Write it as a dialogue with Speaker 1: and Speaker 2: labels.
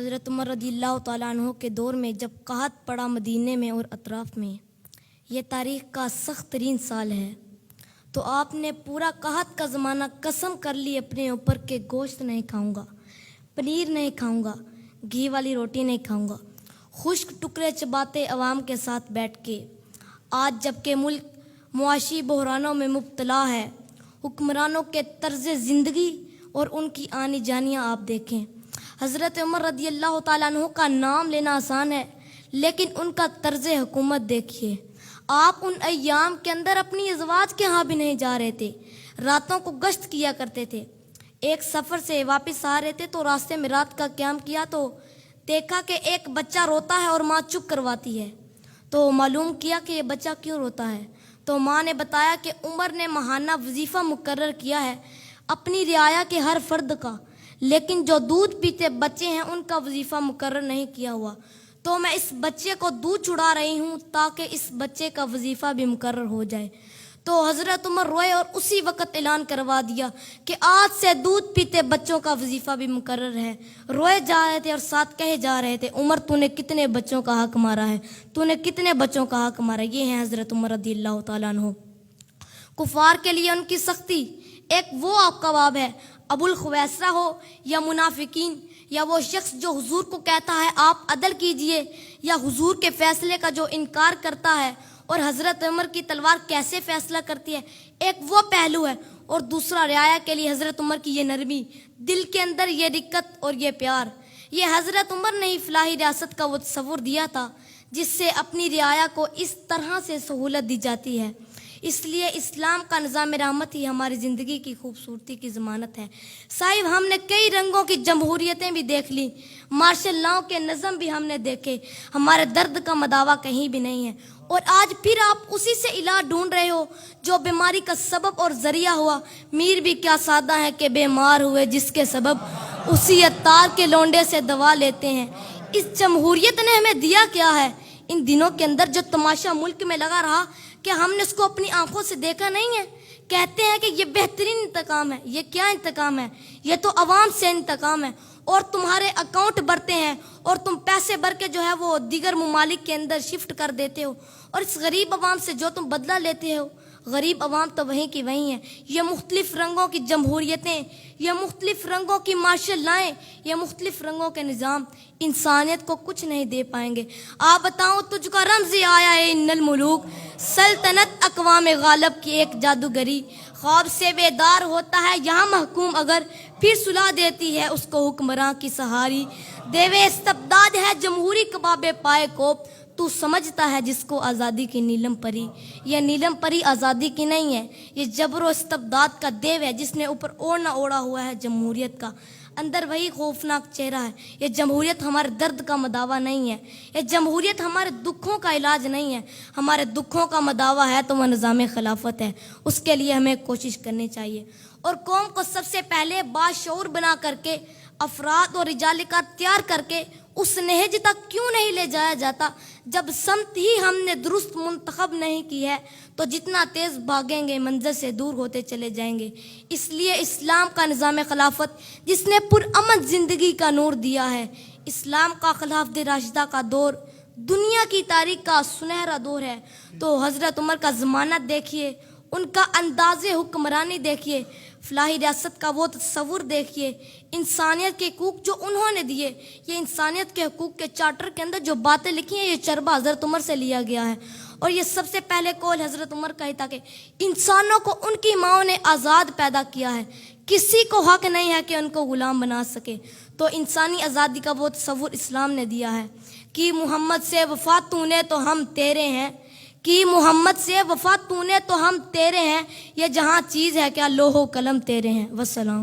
Speaker 1: حضرت عمر رضی اللہ تعالیٰ عنہ کے دور میں جب قحط پڑا مدینے میں اور اطراف میں، یہ تاریخ کا سخت ترین سال ہے، تو آپ نے پورا قحط کا زمانہ قسم کر لی اپنے اوپر کہ گوشت نہیں کھاؤں گا، پنیر نہیں کھاؤں گا، گھی والی روٹی نہیں کھاؤں گا، خشک ٹکڑے چباتے عوام کے ساتھ بیٹھ کے۔ آج جب کہ ملک معاشی بحرانوں میں مبتلا ہے، حکمرانوں کے طرز زندگی اور ان کی آنی جانیاں آپ دیکھیں۔ حضرت عمر رضی اللہ تعالیٰ عنہ کا نام لینا آسان ہے، لیکن ان کا طرز حکومت دیکھیے۔ آپ ان ایام کے اندر اپنی ازواج کے ہاں بھی نہیں جا رہے تھے، راتوں کو گشت کیا کرتے تھے۔ ایک سفر سے واپس آ رہے تھے تو راستے میں رات کا قیام کیا تو دیکھا کہ ایک بچہ روتا ہے اور ماں چپ کرواتی ہے، تو معلوم کیا کہ یہ بچہ کیوں روتا ہے، تو ماں نے بتایا کہ عمر نے ماہانہ وظیفہ مقرر کیا ہے اپنی رعایا کے ہر فرد کا، لیکن جو دودھ پیتے بچے ہیں ان کا وظیفہ مقرر نہیں کیا ہوا، تو میں اس بچے کو دودھ چھڑا رہی ہوں تاکہ اس بچے کا وظیفہ بھی مقرر ہو جائے۔ تو حضرت عمر روئے اور اسی وقت اعلان کروا دیا کہ آج سے دودھ پیتے بچوں کا وظیفہ بھی مقرر ہے۔ روئے جا رہے تھے اور ساتھ کہے جا رہے تھے، عمر تو نے کتنے بچوں کا حق مارا ہے، تو نے کتنے بچوں کا حق مارا ہے۔ یہ ہیں حضرت عمر رضی اللہ تعالیٰ عنہ۔ کفار کے لیے ان کی سختی ایک وہ قواب ہے، ابو الخویسرہ ہو یا منافقین، یا وہ شخص جو حضور کو کہتا ہے آپ عدل کیجئے، یا حضور کے فیصلے کا جو انکار کرتا ہے، اور حضرت عمر کی تلوار کیسے فیصلہ کرتی ہے، ایک وہ پہلو ہے، اور دوسرا رعایا کے لیے حضرت عمر کی یہ نرمی، دل کے اندر یہ رقت اور یہ پیار۔ یہ حضرت عمر نے ہی فلاحی ریاست کا وہ تصور دیا تھا جس سے اپنی رعایا کو اس طرح سے سہولت دی جاتی ہے۔ اس لیے اسلام کا نظام رحمت ہی ہماری زندگی کی خوبصورتی کی ضمانت ہے۔ صاحب، ہم نے کئی رنگوں کی جمہوریتیں بھی دیکھ لی، مارشل لاؤ کے نظم بھی ہم نے دیکھے، ہمارے درد کا مداوا کہیں بھی نہیں ہے، اور آج پھر آپ اسی سے علاج ڈھونڈ رہے ہو جو بیماری کا سبب اور ذریعہ ہوا۔ میر بھی کیا سادہ ہے کہ بیمار ہوئے جس کے سبب اسی عطار کے لونڈے سے دوا لیتے ہیں۔ اس جمہوریت نے ہمیں دیا کیا ہے؟ ان دنوں کے اندر جو تماشا ملک میں لگا رہا کہ ہم نے اس کو اپنی آنکھوں سے دیکھا نہیں ہے۔ کہتے ہیں کہ یہ بہترین انتقام ہے، یہ کیا انتقام ہے؟ یہ تو عوام سے انتقام ہے، اور تمہارے اکاؤنٹ بھرتے ہیں اور تم پیسے بھر کے جو ہے وہ دیگر ممالک کے اندر شفٹ کر دیتے ہو، اور اس غریب عوام سے جو تم بدلہ لیتے ہو، غریب عوام تو وہیں کی وہیں ہیں۔ یہ مختلف رنگوں کی جمہوریتیں، یہ مختلف رنگوں کی مارشل لائیں، یہ مختلف رنگوں کے نظام انسانیت کو کچھ نہیں دے پائیں گے۔ آپ بتاؤں، تجھ کا رمز آیا ہے ان الملوک، سلطنت اقوام غالب کی ایک جادوگری، خواب سے بیدار ہوتا ہے یہاں محکوم اگر، پھر سلا دیتی ہے اس کو حکمراں کی سہاری، دیوے استبداد ہے جمہوری کباب پائے کو، تو سمجھتا ہے جس کو آزادی کی نیلم پری۔ یہ نیلم پری آزادی کی نہیں ہے، یہ جبر و استبداد کا دیو ہے جس نے اوپر اوڑھنا اوڑھا ہوا ہے جمہوریت کا، اندر وہی خوفناک چہرہ ہے۔ یہ جمہوریت ہمارے درد کا مداوا نہیں ہے، یہ جمہوریت ہمارے دکھوں کا علاج نہیں ہے۔ ہمارے دکھوں کا مداوا ہے تو وہ نظام خلافت ہے، اس کے لیے ہمیں کوشش کرنی چاہیے، اور قوم کو سب سے پہلے باشعور بنا کر کے، افراد اور رجال کار تیار کر کے اس نہج تک کیوں نہیں لے جایا جاتا؟ جب سمت ہی ہم نے درست منتخب نہیں کی ہے تو جتنا تیز بھاگیں گے منزل سے دور ہوتے چلے جائیں گے۔ اس لیے اسلام کا نظام خلافت جس نے پرامن زندگی کا نور دیا ہے، اسلام کا خلافت راشدہ کا دور دنیا کی تاریخ کا سنہرا دور ہے۔ تو حضرت عمر کا زمانہ دیکھیے، ان کا انداز حکمرانی دیکھیے، فلاحی ریاست کا وہ تصور دیکھیے، انسانیت کے حقوق جو انہوں نے دیے۔ یہ انسانیت کے حقوق کے چارٹر کے اندر جو باتیں لکھی ہیں، یہ چربہ حضرت عمر سے لیا گیا ہے، اور یہ سب سے پہلے قول حضرت عمر کا ہی تھا کہ انسانوں کو ان کی ماؤں نے آزاد پیدا کیا ہے، کسی کو حق نہیں ہے کہ ان کو غلام بنا سکے۔ تو انسانی آزادی کا وہ تصور اسلام نے دیا ہے کہ محمد سے وفا تو نے تو ہم تیرے ہیں، کہ محمد سے وفا تو نے تو ہم تیرے ہیں، یہ جہاں چیز ہے کیا لوح و قلم تیرے ہیں۔ والسلام۔